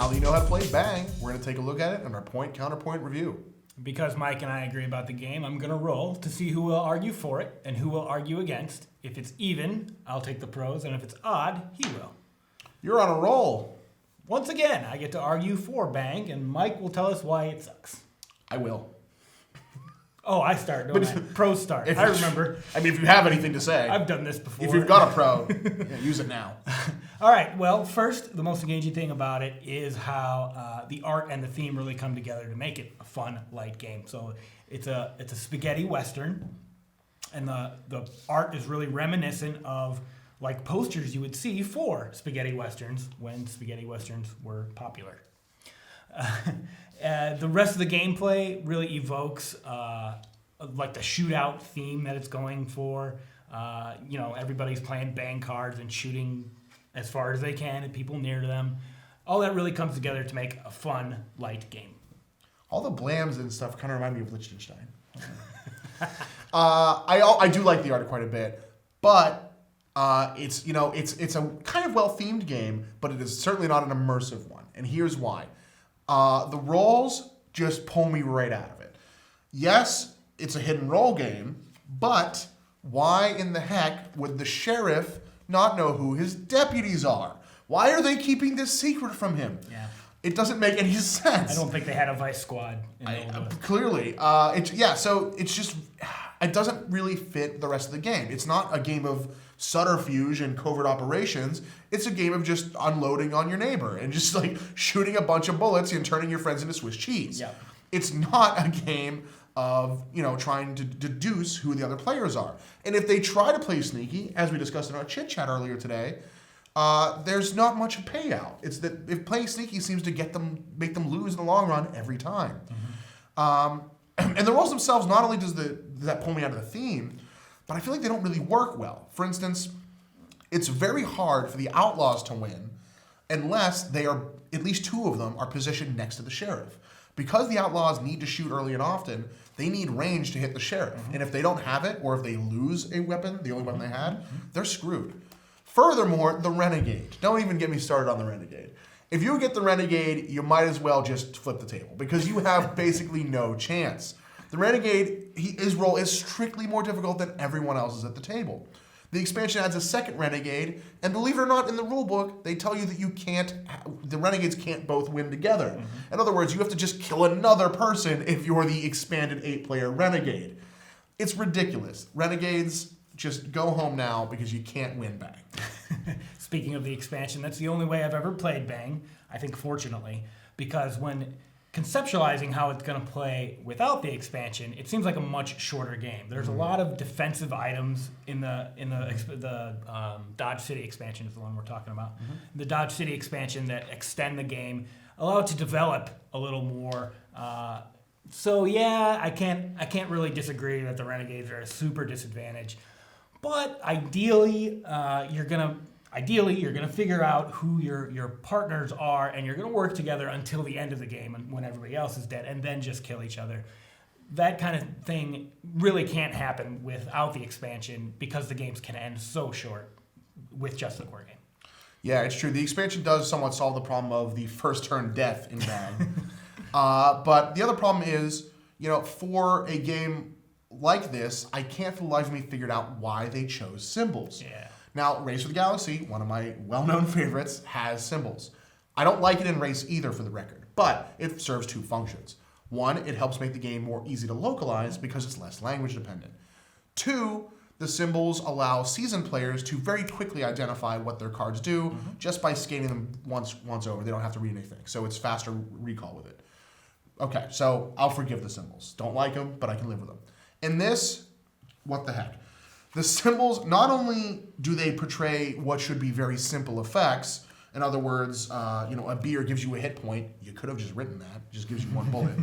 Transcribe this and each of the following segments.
now that you know how to play Bang, we're going to take a look at it in our point-counterpoint review. Because Mike and I agree about the game, I'm going to roll to see who will argue for it and who will argue against. If it's even, I'll take the pros, and if it's odd, he will. You're on a roll. Once again, I get to argue for Bang, and Mike will tell us why it sucks. I will. Oh, I start, don't I? Pros start. I remember. I mean, if you have anything to say. I've done this before. If you've got a pro, use it now. All right. Well, first, the most engaging thing about it is how the art and the theme really come together to make it a fun, light game. So it's a spaghetti western, and the art is really reminiscent of like posters you would see for spaghetti westerns when spaghetti westerns were popular. The rest of the gameplay really evokes like the shootout theme that it's going for. Everybody's playing bang cards and shooting as far as they can at people near to them. All that really comes together to make a fun, light game. All the blams and stuff kind of remind me of Liechtenstein. I do like the art quite a bit, but it's a kind of well-themed game, but it is certainly not an immersive one. And here's why. The rolls just pull me right out of it. Yes, it's a hidden roll game, but why in the heck would the sheriff not know who his deputies are? Why are they keeping this secret from him? Yeah. It doesn't make any sense. I don't think they had a vice squad. Clearly. So it's just, it doesn't really fit the rest of the game. It's not a game of subterfuge and covert operations. It's a game of just unloading on your neighbor and just like shooting a bunch of bullets and turning your friends into Swiss cheese. Yep. It's not a game of, trying to deduce who the other players are. And if they try to play sneaky, as we discussed in our chit chat earlier today, there's not much payout. It's that if playing sneaky seems to make them lose in the long run every time. Mm-hmm. And the rolls themselves, not only does that pull me out of the theme, but I feel like they don't really work well. For instance, it's very hard for the outlaws to win unless at least two of them are positioned next to the sheriff. Because the outlaws need to shoot early and often, they need range to hit the sheriff. Mm-hmm. And if they don't have it, or if they lose a weapon, the only weapon they had, they're screwed. Furthermore, the renegade. Don't even get me started on the renegade. If you get the renegade, you might as well just flip the table because you have basically no chance. The renegade, his role is strictly more difficult than everyone else's at the table. The expansion adds a second renegade, and believe it or not, in the rulebook, they tell you that the renegades can't both win together. Mm-hmm. In other words, you have to just kill another person if you're the expanded 8-player renegade. It's ridiculous. Renegades, just go home now because you can't win Bang. Speaking of the expansion, that's the only way I've ever played Bang, I think fortunately, because when conceptualizing how it's going to play without the expansion, it seems like a much shorter game. There's a lot of defensive items in the Dodge City expansion is the one we're talking about. Mm-hmm. The Dodge City expansion that extend the game, allow it to develop a little more. So yeah, I can't really disagree that the Renegades are at a super disadvantage. But ideally, you're gonna figure out who your partners are, and you're gonna work together until the end of the game, and when everybody else is dead, and then just kill each other. That kind of thing really can't happen without the expansion because the games can end so short with just the core game. Yeah, it's true. The expansion does somewhat solve the problem of the first turn death in Bang. But the other problem is, for a game like this, I can't for the life of me figure out why they chose symbols. Yeah. Now, Race with the Galaxy, one of my well-known favorites, has symbols. I don't like it in Race either, for the record, but it serves two functions. One, it helps make the game more easy to localize because it's less language dependent. Two, the symbols allow seasoned players to very quickly identify what their cards do just by scanning them once over. They don't have to read anything, so it's faster recall with it. Okay, so I'll forgive the symbols. Don't like them, but I can live with them. In this, what the heck? The symbols, not only do they portray what should be very simple effects, in other words, a beer gives you a hit point. You could have just written that. It just gives you one bullet.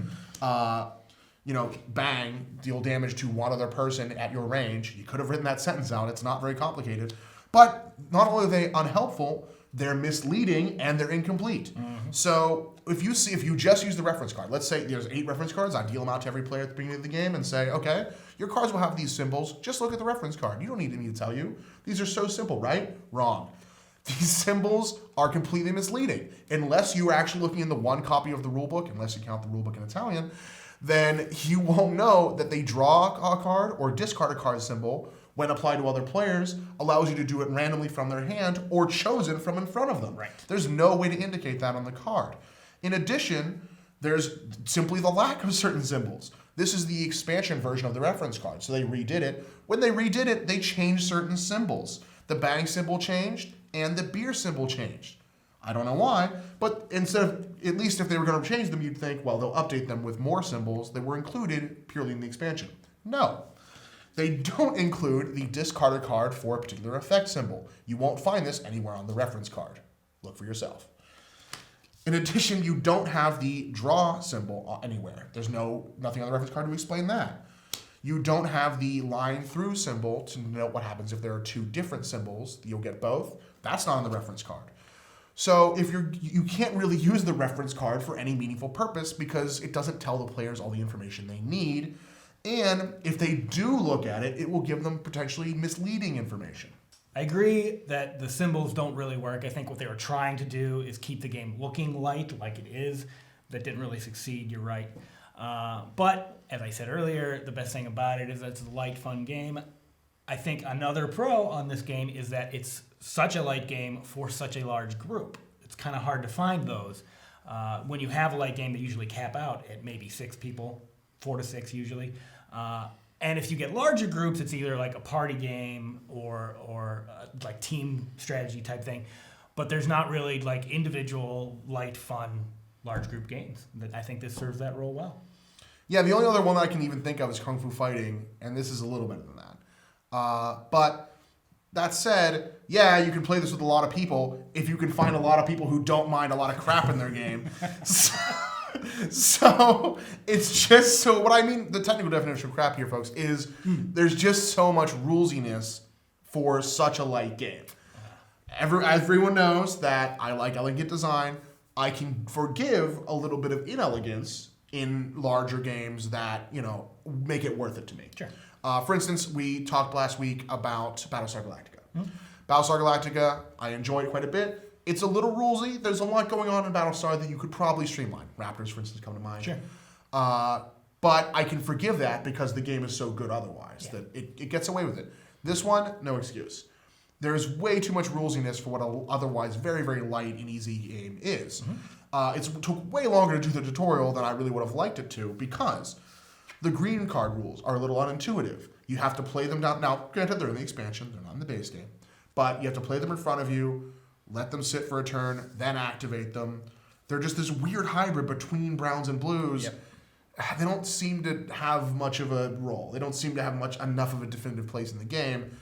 Bang, deal damage to one other person at your range. You could have written that sentence out. It's not very complicated. But not only are they unhelpful, they're misleading and they're incomplete. Mm-hmm. So if you just use the reference card, let's say there's 8 reference cards, I deal them out to every player at the beginning of the game and say, okay, your cards will have these symbols. Just look at the reference card. You don't need me to tell you. These are so simple, right? Wrong. These symbols are completely misleading. Unless you are actually looking in the one copy of the rulebook, unless you count the rulebook in Italian, then you won't know that they draw a card or discard a card symbol when applied to other players allows you to do it randomly from their hand or chosen from in front of them. Right. There's no way to indicate that on the card. In addition, there's simply the lack of certain symbols. This is the expansion version of the reference card, so they redid it. When they redid it, they changed certain symbols. The bang symbol changed, and the beer symbol changed. I don't know why, but instead of, at least if they were going to change them, you'd think, well, they'll update them with more symbols that were included purely in the expansion. No. They don't include the discarded card for a particular effect symbol. You won't find this anywhere on the reference card. Look for yourself. In addition, you don't have the draw symbol anywhere. There's nothing on the reference card to explain that. You don't have the line through symbol to note what happens if there are two different symbols. You'll get both. That's not on the reference card. So if you can't really use the reference card for any meaningful purpose because it doesn't tell the players all the information they need. And if they do look at it, it will give them potentially misleading information. I agree that the symbols don't really work. I think what they were trying to do is keep the game looking light like it is. That didn't really succeed, you're right. But as I said earlier, the best thing about it is that it's a light, fun game. I think another pro on this game is that it's such a light game for such a large group. It's kind of hard to find those. When you have a light game, they usually cap out at maybe 6 people, 4 to 6 usually. And if you get larger groups, it's either like a party game or like team strategy type thing. But there's not really like individual, light, fun, large group games. I think this serves that role well. Yeah, the only other one that I can even think of is Kung Fu Fighting, and this is a little better than that. But that said, yeah, you can play this with a lot of people if you can find a lot of people who don't mind a lot of crap in their game. So it's just, so what I mean, the technical definition of crap here, folks, is there's just so much rulesiness for such a light game. Everyone knows that I like elegant design. I can forgive a little bit of inelegance in larger games that, make it worth it to me. Sure. For instance, we talked last week about Battlestar Galactica. Battlestar Galactica, I enjoyed it quite a bit. It's a little rulesy. There's a lot going on in Battlestar that you could probably streamline. Raptors, for instance, come to mind. Sure. But I can forgive that because the game is so good otherwise that it gets away with it. This one, no excuse. There's way too much rulesiness for what an otherwise very, very light and easy game is. It took way longer to do the tutorial than I really would have liked it to because the green card rules are a little unintuitive. You have to play them down. Now, granted, they're in the expansion. They're not in the base game. But you have to play them in front of you, let them sit for a turn, then activate them. They're just this weird hybrid between browns and blues. Yep. They don't seem to have much of a role. They don't seem to have enough of a definitive place in the game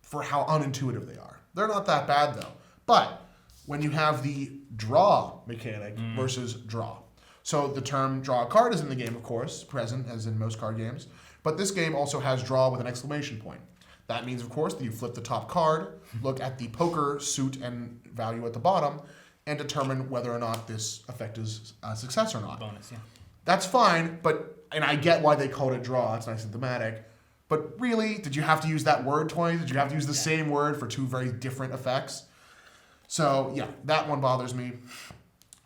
for how unintuitive they are. They're not that bad, though. But when you have the draw mechanic versus draw. So the term draw a card is in the game, of course, present as in most card games. But this game also has draw with an exclamation point. That means, of course, that you flip the top card, look at the poker suit and value at the bottom, and determine whether or not this effect is a success or not. Bonus, yeah. That's fine, and I get why they called it draw. It's nice and thematic. But really, did you have to use that word twice? Did you have to use the same word for two very different effects? So, yeah, that one bothers me.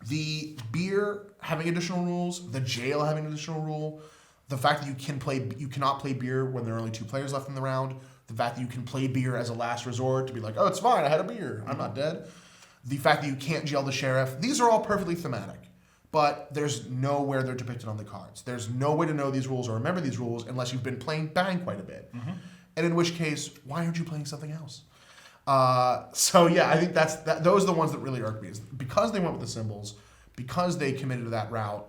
The beer having additional rules, the jail having an additional rule, the fact that you cannot play beer when there are only 2 players left in the round, the fact that you can play beer as a last resort to be like, oh, it's fine, I had a beer, I'm not dead. The fact that you can't jail the sheriff, these are all perfectly thematic. But there's nowhere they're depicted on the cards. There's no way to know these rules or remember these rules unless you've been playing Bang quite a bit. And in which case, why aren't you playing something else? So yeah, I think those are the ones that really irk me. Is because they went with the symbols, because they committed to that route,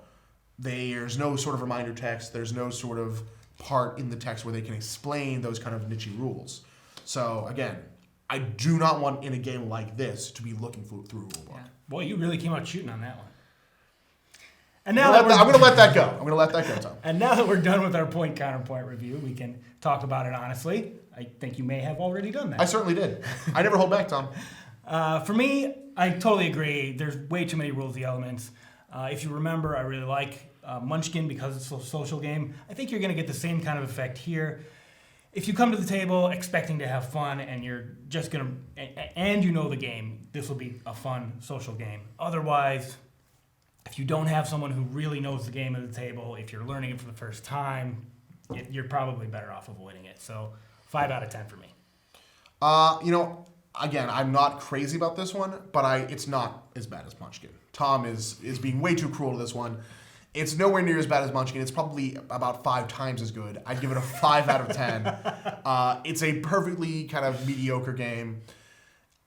there's no sort of reminder text, there's no sort of part in the text where they can explain those kind of niche rules. So again, I do not want in a game like this to be looking through a rule book. Yeah. Boy, you really came out shooting on that one. And I'm going to let that go, Tom. And now that we're done with our point counterpoint review, we can talk about it honestly. I think you may have already done that. I certainly did. I never hold back, Tom. For me, I totally agree. There's way too many rulesy elements. If you remember, I really like Munchkin because it's a social game. I think you're going to get the same kind of effect here. if you come to the table expecting to have fun and you're just going to, and you know the game, this will be a fun social game. Otherwise, if you don't have someone who really knows the game at the table, if you're learning it for the first time, you're probably better off avoiding it. So 5 out of 10 for me. Again, I'm not crazy about this one, but it's not as bad as Munchkin. Tom is being way too cruel to this one. It's nowhere near as bad as Munchkin. It's probably about 5 times as good. I'd give it a 5 out of 10. It's a perfectly kind of mediocre game.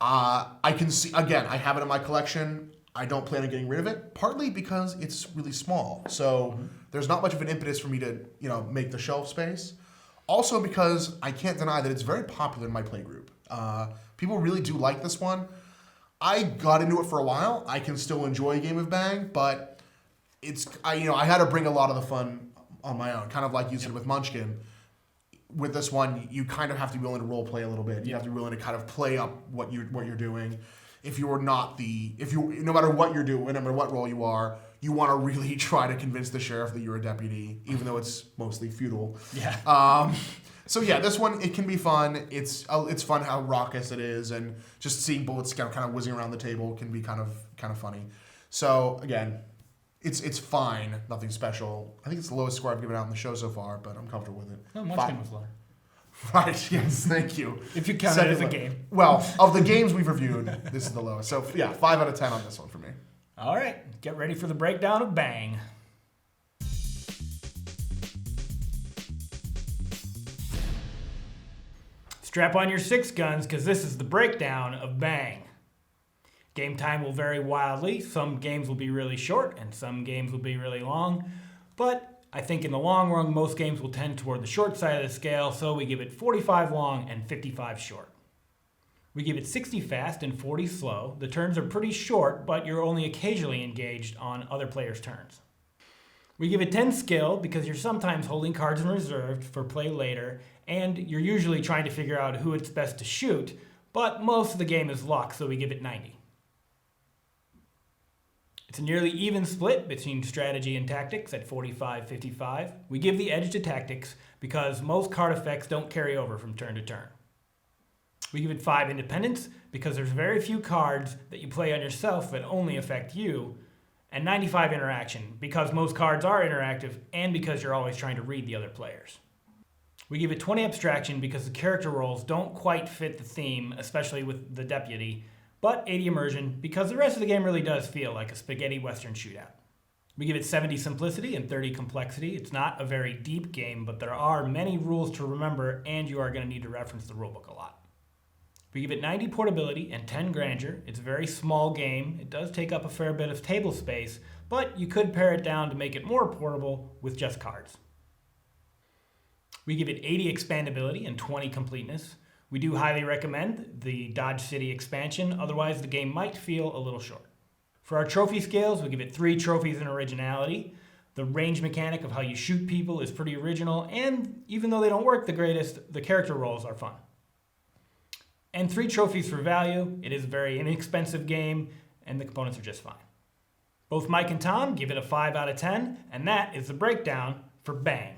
I can see, again, I have it in my collection. I don't plan on getting rid of it, partly because it's really small. So there's not much of an impetus for me to, make the shelf space. Also because I can't deny that it's very popular in my play group. People really do like this one. I got into it for a while. I can still enjoy a game of Bang, but I had to bring a lot of the fun on my own, kind of like you said with Munchkin. With this one, you kind of have to be willing to role play a little bit. You have to be willing to kind of play up what you're doing. No matter what you're doing, no matter what role you are, you want to really try to convince the sheriff that you're a deputy, even though it's mostly futile. Yeah. So yeah, this one, it can be fun. It's fun how raucous it is, and just seeing bullets kind of whizzing around the table can be kind of funny. So again, it's fine, nothing special. I think it's the lowest score I've given out in the show so far, but I'm comfortable with it. No, Munchkin was lower. Right, yes, thank you. If you count it as a game. Well, of the games we've reviewed, this is the lowest. So yeah, 5 out of 10 on this one for me. All right, get ready for the breakdown of Bang. Strap on your 6 guns, because this is the breakdown of Bang. Game time will vary wildly. Some games will be really short, and some games will be really long. But I think in the long run, most games will tend toward the short side of the scale, so we give it 45 long and 55 short. We give it 60 fast and 40 slow. The turns are pretty short, but you're only occasionally engaged on other players' turns. We give it 10 skill because you're sometimes holding cards in reserve for play later, and you're usually trying to figure out who it's best to shoot, but most of the game is luck, so we give it 90. It's a nearly even split between strategy and tactics at 45-55. We give the edge to tactics because most card effects don't carry over from turn to turn. We give it 5 independence because there's very few cards that you play on yourself that only affect you, and 95 interaction because most cards are interactive and because you're always trying to read the other players. We give it 20 abstraction because the character roles don't quite fit the theme, especially with the deputy, but 80 immersion because the rest of the game really does feel like a spaghetti western shootout. We give it 70 simplicity and 30 complexity. It's not a very deep game, but there are many rules to remember, and you are going to need to reference the rulebook a lot. We give it 90 portability and 10 grandeur. It's a very small game. It does take up a fair bit of table space, but you could pare it down to make it more portable with just cards. We give it 80 expandability and 20 completeness. We do highly recommend the Dodge City expansion, otherwise the game might feel a little short. For our trophy scales, we give it 3 trophies in originality. The range mechanic of how you shoot people is pretty original, and even though they don't work the greatest, the character roles are fun. And 3 trophies for value. It is a very inexpensive game, and the components are just fine. Both Mike and Tom give it a 5 out of 10, and that is the breakdown for Bang.